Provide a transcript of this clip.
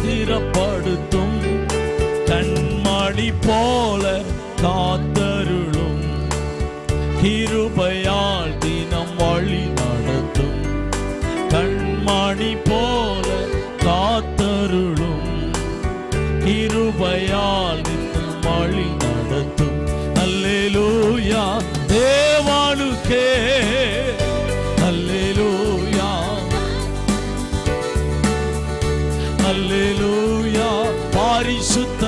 ஸ்திரப்படுத்தும். கண்மணி போல காத்தருளும். கிருபையால் தினம் வழி நடத்தும். கண்மணி போல காத்தருளும். கிருபையால் நித்தம் வழி நடத்தும். அல்லேலூயா தேவானுக்கே அல்லேலூயா. அல்லேலூயா பரிசுத்த